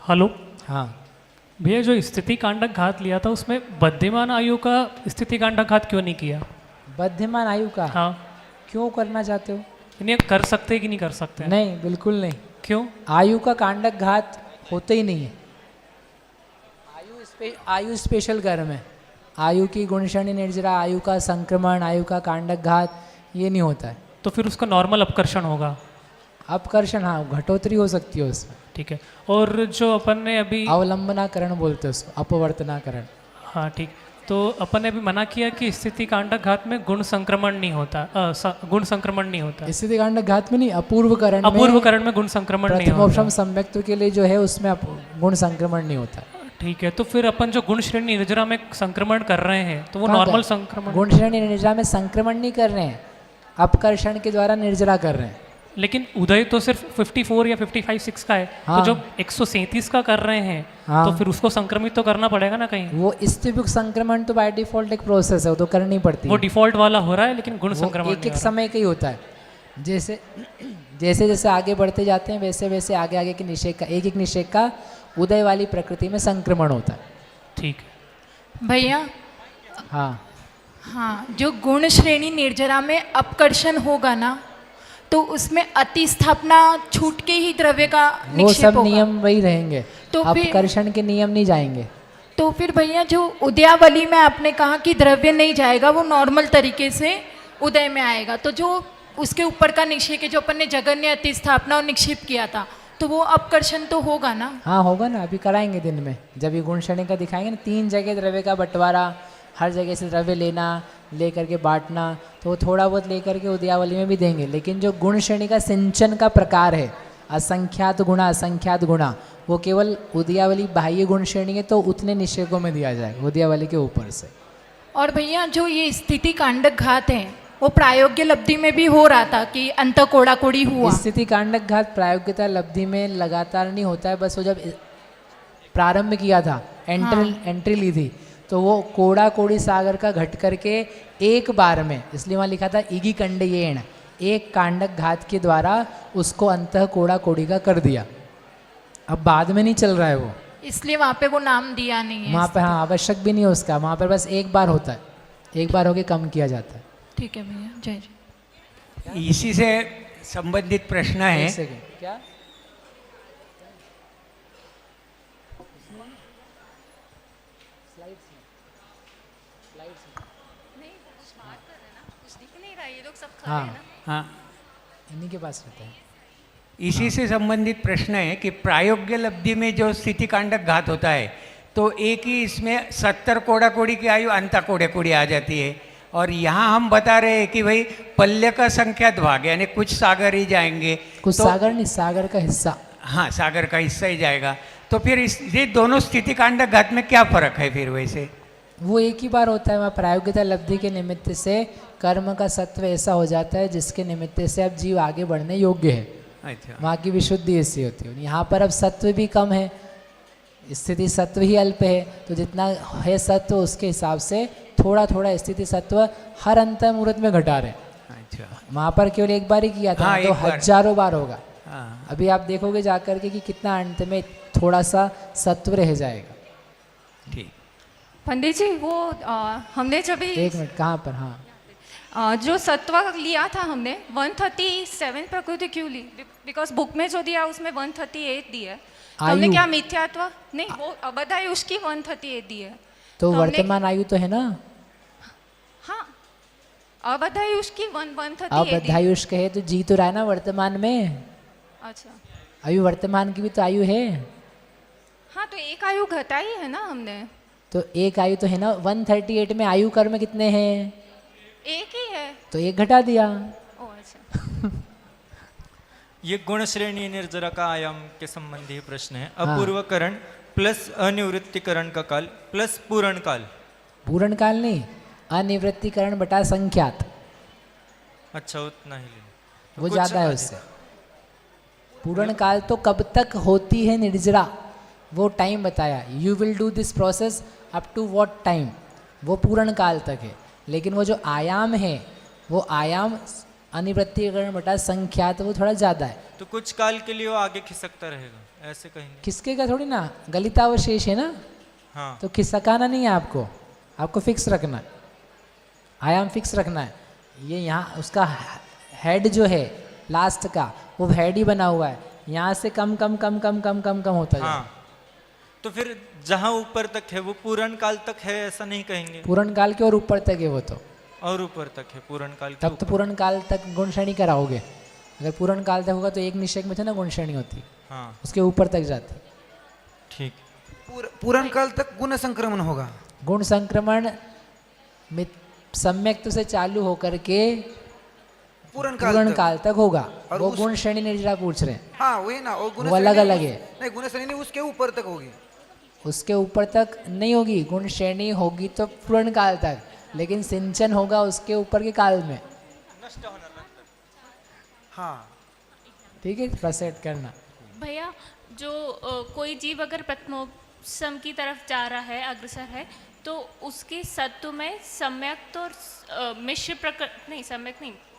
Hello. हाँ भैया जो स्थिति कांडक घात लिया था उसमें बद्धीमान आयु का स्थिति कांडक घात क्यों नहीं किया? बद्धमान आयु का हाँ, क्यों करना चाहते हो? यानी कर सकते हैं कि नहीं कर सकते हैं? नहीं, बिल्कुल नहीं। क्यों? आयु का कांडक घात होते ही नहीं है। आयु स्पेशल कर्म है। आयु की गुणशणी निर्जरा, आयु का संक्रमण, आयु का कांडक घात ये नहीं होता है। तो फिर उसका नॉर्मल अपकर्षण होगा। अपकर्षण हाँ, घटोतरी हो सकती है उसमें। ठीक है। और जो अपन ने अभी अवलंबनाकरण बोलते हैं उसको, अपवर्तनाकरण। हाँ ठीक, तो अपन ने अभी मना किया कि स्थिति कांडक घात में गुण संक्रमण नहीं होता, गुण संक्रमण नहीं होता। स्थिति कांडक घात में नहीं, अपूर्वकरण में, अपूर्वकरण में गुण संक्रमण नहीं प्रथमोपशम होता। सम्यक्त्व के लिए जो है उसमें गुण संक्रमण नहीं होता। ठीक है, तो फिर अपन जो गुण श्रेणी निर्जरा में संक्रमण कर रहे हैं तो वो कहाँ नॉर्मल कर? संक्रमण। गुण श्रेणी निर्जरा में संक्रमण नहीं कर रहे हैं, अपकर्षण के द्वारा निर्जरा कर रहे हैं। लेकिन उदय तो सिर्फ 54 या 55-6 का है। हाँ। तो जो 137 का कर रहे हैं हाँ। तो फिर उसको संक्रमित तो करना पड़ेगा ना कहीं। वो स्थितियुक्त संक्रमण तो बाय डिफॉल्ट एक प्रोसेस है, वो तो करनी पड़ती वो है। डिफॉल्ट वाला हो रहा है लेकिन गुण वो संक्रमण एक नहीं एक हो रहा। समय का ही होता है। जैसे जैसे जैसे आगे बढ़ते जाते हैं वैसे वैसे आगे आगे के निषेक का, एक एक निषेक का उदय वाली प्रकृति में संक्रमण होता है। ठीक है भैया। हाँ, हाँ, जो गुण श्रेणी निर्जरा में अपकर्षण होगा ना तो उसमें अतिस्थापना छूट के ही द्रव्य का वो निक्षेप सब होगा। नियम वही रहेंगे, तो फिर अपकर्षण के नियम नहीं जाएंगे। तो फिर भैया जो उदयावली में आपने कहा कि द्रव्य नहीं जाएगा, वो नॉर्मल तरीके से उदय में आएगा, तो जो उसके ऊपर का निक्षेप है जो अपन ने जगन्य अतिस्थापना और निक्षेप किया था तो वो अपकर्षण तो होगा ना? हाँ होगा ना, अभी कराएंगे दिन में जब ये गुण श्रेणी का दिखाएंगे ना। 3 जगह द्रव्य का बंटवारा, हर जगह से द्रव्य लेना, ले करके बांटना, तो वो थोड़ा बहुत लेकर के उदयावली में भी देंगे। लेकिन जो गुण श्रेणी का सिंचन का प्रकार है, असंख्यात गुणा असंख्यात गुणा, वो केवल उदयावली बाह्य गुण श्रेणी है तो उतने निषेकों में दिया जाएगा उदयावली के ऊपर से। और भैया जो ये स्थिति कांडक घात है वो प्रायोग्य लब्धि में भी हो रहा था कि अंत कोड़ा कोड़ी हुआ। स्थिति कांडक घात प्रायोगिकता लब्धि में लगातार नहीं होता है, बस वो जब प्रारंभ किया था, एंट्री ली थी, तो वो कोड़ा कोड़ी सागर का घट करके एक बार में, इसलिए वहाँ लिखा था इगी कंडयेण, एक कांडक घात के द्वारा उसको अंतः कोड़ा कोड़ी का कर दिया। अब बाद में नहीं चल रहा है वो, इसलिए वहाँ पे वो नाम दिया नहीं है। वहाँ पे हाँ आवश्यक भी नहीं है उसका, वहाँ पर बस एक बार होता है, एक बार होके कम किया जाता है। ठीक है भैया, जय जय। इसी से संबंधित प्रश्न है। एक सेकंड, क्या हाँ हाँ, इन्हीं के पास रहता है। इसी से संबंधित प्रश्न है कि प्रायोग्य लब्धि में जो स्थिति कांडक घात होता है तो एक ही इसमें 70 कोड़ा कोड़ी की आयु अंता कोड़े कोड़ी आ जाती है, और यहाँ हम बता रहे हैं कि भाई पल्य का संख्यात भाग यानी कुछ सागर ही जाएंगे। कुछ तो सागर नहीं, सागर का हिस्सा। हाँ, सागर का हिस्सा ही जाएगा। तो फिर ये दोनों स्थिति कांडक घात में क्या फर्क है फिर? वैसे वो एक ही बार होता है, वहाँ प्रायोगिकता लब्धि के निमित्त से कर्म का सत्व ऐसा हो जाता है जिसके निमित्त से अब जीव आगे बढ़ने योग्य है। अच्छा, वहाँ की विशुद्धि ऐसी होती है। यहाँ पर अब सत्व भी कम है, स्थिति सत्व ही अल्प है, तो जितना है सत्व उसके हिसाब से थोड़ा थोड़ा स्थिति सत्व हर अंत मुहूर्त में घटा रहे। अच्छा, वहाँ पर केवल एक बार ही किया था, हाँ, तो एक बार। हजारों बार होगा। हाँ, अभी आप देखोगे जाकर के कि कितना अंत में थोड़ा सा सत्व रह जाएगा। ठीक। पंडित जी वो हमने जब एक मिनट, कहाँ पर? हाँ, जो सत्व लिया था हमने 137 प्रकृति क्यों ली? बिकॉज बुक में जो दिया उसमें 138 दी है, तो हमने आयु। क्या मिथ्यात्व नहीं, वो अबधायुष की 138 दी है। तो हमने- वर्तमान आयु तो है ना, हाँ, अबधायुष की 138 अब दी है। अध्यायुष कहे तो जी तो रहा है ना वर्तमान में। अच्छा, अभी वर्तमान की भी तो आयु है, हाँ, तो एक आयु घटाई है ना हमने, तो एक आयु तो है ना। 138 में आयु कर्म कितने हैं? एक ही है। तो एक घटा दिया। ओ अच्छा। ये गुण श्रेणी निर्जरा का आयाम के संबंधी प्रश्न है। हाँ। अपूर्वकरण प्लस अनिवृत्तिकरण का काल प्लस पूर्ण काल। पूर्ण काल नहीं, अनिवृत्तिकरण बटा संख्यात, अच्छा, उतना ही लेना। वो कुछ ज्यादा है अधिक। उससे। पूर्ण काल तो कब तक होती है निर्जरा, वो टाइम बताया। You will do this process up to what time, वो पूर्ण काल तक है। लेकिन वो जो आयाम है, वो आयाम अनिवृत्तिकरण बटा संख्यात, वो थोड़ा ज़्यादा है। तो कुछ काल के लिए वो आगे खिसकता रहेगा। ऐसे कहेंगे। खिसके का थोड़ी ना, गलितावशेष है ना, हाँ तो खिसकाना नहीं है आपको, आपको फिक्स रखना है, आयाम फिक्स रखना है। ये यहाँ उसका हेड जो है लास्ट का, वो हेड ही बना हुआ है, यहाँ से कम कम कम कम कम कम कम होता है। हाँ, तो फिर जहाँ ऊपर तक है वो पूर्ण काल तक है ऐसा नहीं कहेंगे? पूर्ण काल के और ऊपर तक है वो तो, और ऊपर तक है पूर्ण काल के तब तो पूर्ण काल तक गुण श्रेणी कराओगे। अगर पूर्ण काल तक होगा तो एक निश्चय में थे ना गुण श्रेणी होती, हाँ उसके ऊपर तक जाती। ठीक। पूर्ण काल तक गुण संक्रमण होगा। गुण संक्रमण सम्यक से चालू होकर के पूर्ण पूर्ण तक। काल तक होगा। और वो उस- गुण श्रेणी निर्जरा पूछ रहे हैं, हाँ वही ना, और गुण वो अलग श्रेणी अलग है। नहीं, गुण श्रेणी उसके ऊपर तक होगी। उसके ऊपर तक नहीं होगी, गुण श्रेणी होगी तो पूर्ण काल तक, लेकिन सिंचन होगा उसके ऊपर के काल में। हाँ ठीक है, प्रोसेड करना। भैया जो कोई जीव अगर प्रथमोपसम की तरफ जा रहा है, अग्रसर है, तो उसके सत्व में सम्यक्त और मिश्र प्रकृति नहीं,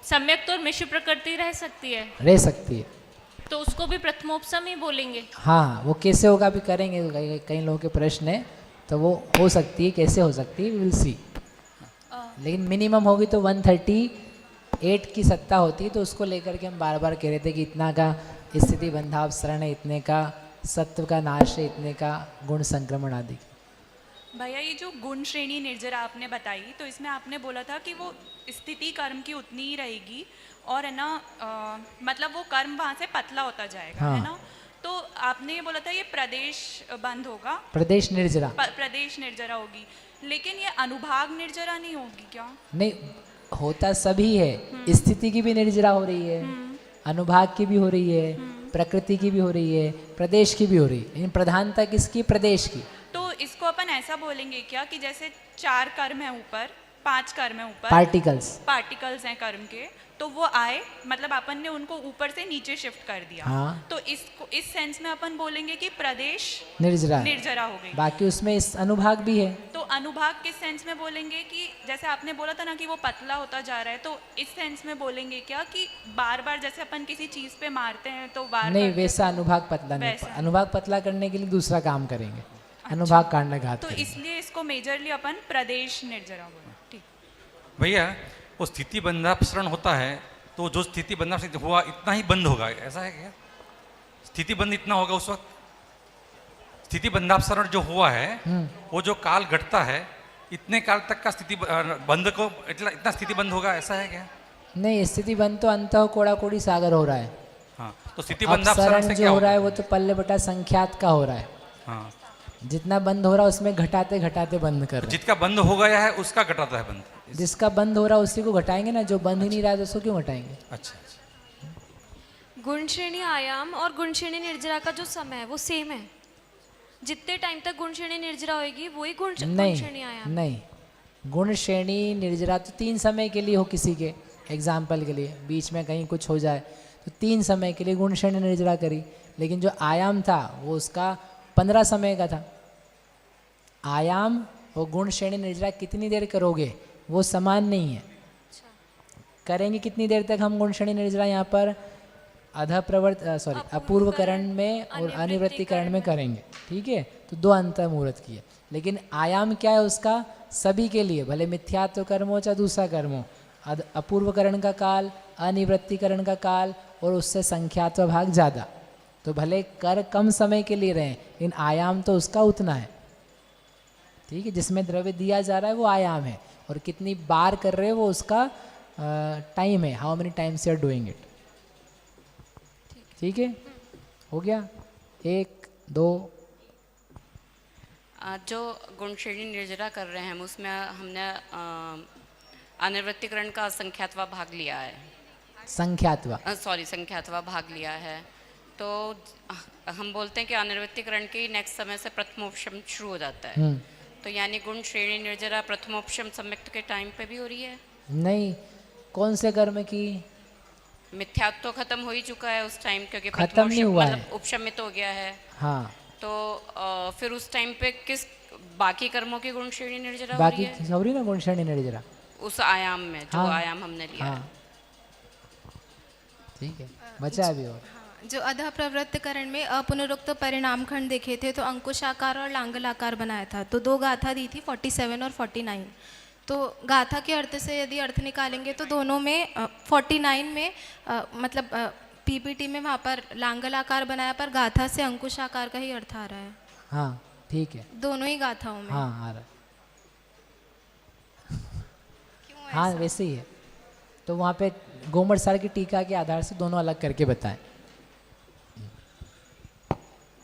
सम्यक्त और मिश्र प्रकृति रह सकती है, रह सकती है। तो उसको भी प्रथमोपसम ही बोलेंगे? हाँ, वो कैसे होगा अभी करेंगे, कई लोगों के प्रश्न है, तो वो हो सकती है, कैसे हो सकती है विल सी। लेकिन मिनिमम होगी तो 138 की सत्ता होती है, तो उसको लेकर के हम बार बार कह रहे थे कि इतना का स्थिति बंधावसरण है, इतने का सत्व का नाश है, इतने का गुण संक्रमण आदि। भैया ये जो गुण श्रेणी निर्जरा आपने बताई, तो इसमें आपने बोला था कि वो स्थिति कर्म की उतनी ही रहेगी और है ना मतलब वो कर्म वहाँ से पतला होता जाएगा, हाँ। है ना। तो आपने ये बोला था ये प्रदेश बंद होगा, प्रदेश निर्जरा प्रदेश निर्जरा होगी, लेकिन ये अनुभाग निर्जरा नहीं होगी क्या? नहीं, होता सभी है, स्थिति की भी निर्जरा हो रही है, अनुभाग की भी हो रही है, प्रकृति की भी हो रही है, प्रदेश की भी हो रही है, लेकिन प्रधानता किसकी? प्रदेश की। तो इसको अपन ऐसा बोलेंगे क्या कि जैसे 4 कर्म है ऊपर, 5 कर्म है ऊपर, पार्टिकल्स हैं कर्म के, तो वो आए, मतलब अपन ने उनको ऊपर से नीचे शिफ्ट कर दिया। हाँ। तो इसको इस सेंस में अपन बोलेंगे कि प्रदेश निर्जरा निर्जरा हो गई। बाकी उसमें इस अनुभाग भी है। तो अनुभाग किस सेंस में बोलेंगे कि जैसे आपने बोला था ना कि वो पतला होता जा रहा है, तो इस सेंस में बोलेंगे क्या कि बार बार जैसे अपन किसी चीज पे मारते हैं तो बार नहीं, बार वैसा अनुभाग पतला नहीं, वैसा। अनुभाग पतला करने के लिए दूसरा काम करेंगे, अनुभाग कांडाघात तो करेंगे। इसलिए इसको मेजरली अपन प्रदेश निर्जरा बोले। ठीक। भैया वो स्थिति बंधापसरण होता है, तो जो स्थिति बंधापसरण हुआ इतना ही बंद होगा, ऐसा है क्या? स्थिति बंद इतना होगा उस वक्त? स्थिति बंधापसरण जो हुआ है वो जो काल घटता है, इतने काल तक का स्थिति बंद को इतना स्थिति बंद होगा, ऐसा है क्या? नहीं, स्थिति बंद तो अंत कोड़ा कोड़ी सागर हो रहा है। हाँ, तो स्थिति बंधापसरण से अपसरण क्या जो हो रहा है होगा? वो तो पल्ले बटा संख्यात का हो रहा है। हाँ, जितना बंद हो रहा है उसमें घटाते घटाते बंद कर रहे हैं। जिसका बंद हो गया है उसका घटाता है बंद। जिसका बंद हो रहा है उसी को घटाएंगे ना, जो बंद ही नहीं रहा है तो उसको क्यों घटाएंगे? अच्छा, गुण श्रेणी आयाम और गुण श्रेणी निर्जरा का जो समय है वो सेम है? जितने टाइम तक गुण श्रेणी निर्जरा होगी वही गुण श्रेणी नहीं आयाम? नहीं, गुण श्रेणी निर्जरा तो 3 समय के लिए हो, किसी के एग्जाम्पल के लिए बीच में कहीं कुछ हो जाए तो 3 समय के लिए गुण श्रेणी निर्जरा करी, लेकिन जो आयाम था वो उसका 15 समय का था। आयाम और गुण श्रेणी निर्जरा कितनी देर करोगे वो समान नहीं है। करेंगे कितनी देर तक हम गुण श्रेणी निर्जरा यहाँ पर अपूर्वकरण में और अनिवृत्तिकरण में करेंगे, ठीक है। तो 2 अंतर मुहूर्त किए, लेकिन आयाम क्या है उसका? सभी के लिए, भले मिथ्यात्व कर्म हो चाहे दूसरा कर्म हो, अपूर्वकरण का काल, अनिवृत्तिकरण का काल और उससे संख्यात्व भाग ज़्यादा, तो भले कर कम समय के लिए रहें लेकिन आयाम तो उसका उतना है, ठीक है। जिसमें द्रव्य दिया जा रहा है वो आयाम है, और कितनी बार कर रहे हो वो उसका टाइम है, how many times you are doing it, ठीक है। हो गया 1 2। जो गुण श्रेणी निर्जरा कर रहे हैं हम उसमें हमने अनिवृत्तिकरण का संख्यात्वा भाग लिया है, संख्यात्वा भाग लिया है। तो हम बोलते हैं कि अनिवृत्तिकरण के नेक्स्ट समय से प्रथमोपशम शुरू हो जाता है, तो यानी गुण श्रेणी निर्जरा प्रथमोपशम सम्यक्त के टाइम पे भी हो रही है? नहीं, कौन से कर्म की? मिथ्यात्व तो खत्म हो ही चुका है उस टाइम, क्योंकि खत्म नहीं हुआ है, उपशमित हो गया है। हाँ, तो फिर उस टाइम पे किस बाकी कर्मों की गुण श्रेणी निर्जरा हो बाकी रही है? हो रही ना गुण श्रेणी निर्जरा उस आयाम में जो हाँ, आयाम हमने लिया है। ठीक है, बचा अभी और। हाँ, जो अधः प्रवृत्त करण में अपुनरुक्त परिणाम खंड देखे थे तो अंकुशाकार और लांगलाकार बनाया था, तो 2 गाथा दी थी 47 और 49। तो गाथा के अर्थ से यदि अर्थ निकालेंगे तो दोनों में 49 में मतलब पीपीटी में वहाँ पर लांगलाकार बनाया, पर गाथा से अंकुशाकार का ही अर्थ आ रहा है। हाँ ठीक है, दोनों ही गाथाओं में। हाँ आ रहा है। हाँ वैसे ही है। तो वहाँ पे गोमट सार की टीका के आधार से दोनों अलग करके बताएं।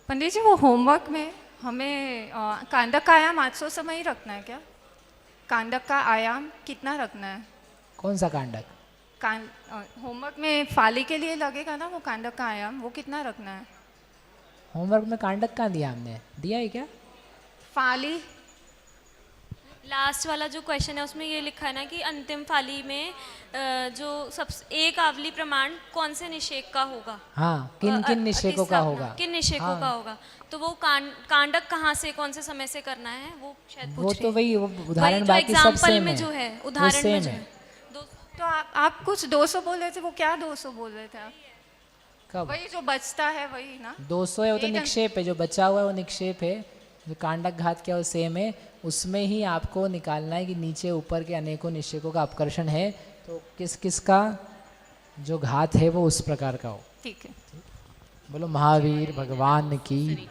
पंडित जी, वो होमवर्क में हमें कांडक का आयाम 800 समय ही रखना है क्या? कांडक का आयाम कितना रखना है? कौन सा कांडक? होमवर्क में फाली के लिए लगेगा ना वो कांडक का आयाम, वो कितना रखना है? होमवर्क में कांडक कहाँ दिया हमने? दिया है क्या? फाली लास्ट वाला जो क्वेश्चन है उसमें ये लिखा है ना कि अंतिम फाली में जो सब एक आवली प्रमाण कौन से निषेक का होगा? हाँ, किन किन निषेकों का होगा? किन निषेकों हाँ। का होगा? तो वो कांडक कहाँ से कौन से समय से करना है वो शायद पूछ वो रहे तो हैं। वही वो वही उदाहरण जो बाकी सब एग्जाम्पल सेम में है। जो है, वो उदाहरण में सेम जो है। है। तो आप कुछ 200 बोल रहे थे, वो क्या 200 बोल रहे थे आप? कब? वही जो बचता है वही ना? 200 है वो तो एक निक्षेप है, जो बचा हुआ है वो निक्षेप है। जो कांडक घात क्या वो सेम है, उसमें ही आपको निकालना है कि नीचे ऊपर के अनेकों निषेकों का अपकर्षण है तो किस किस का जो घात है वो उस प्रकार का हो। ठीक है। बोलो महावीर भगवान की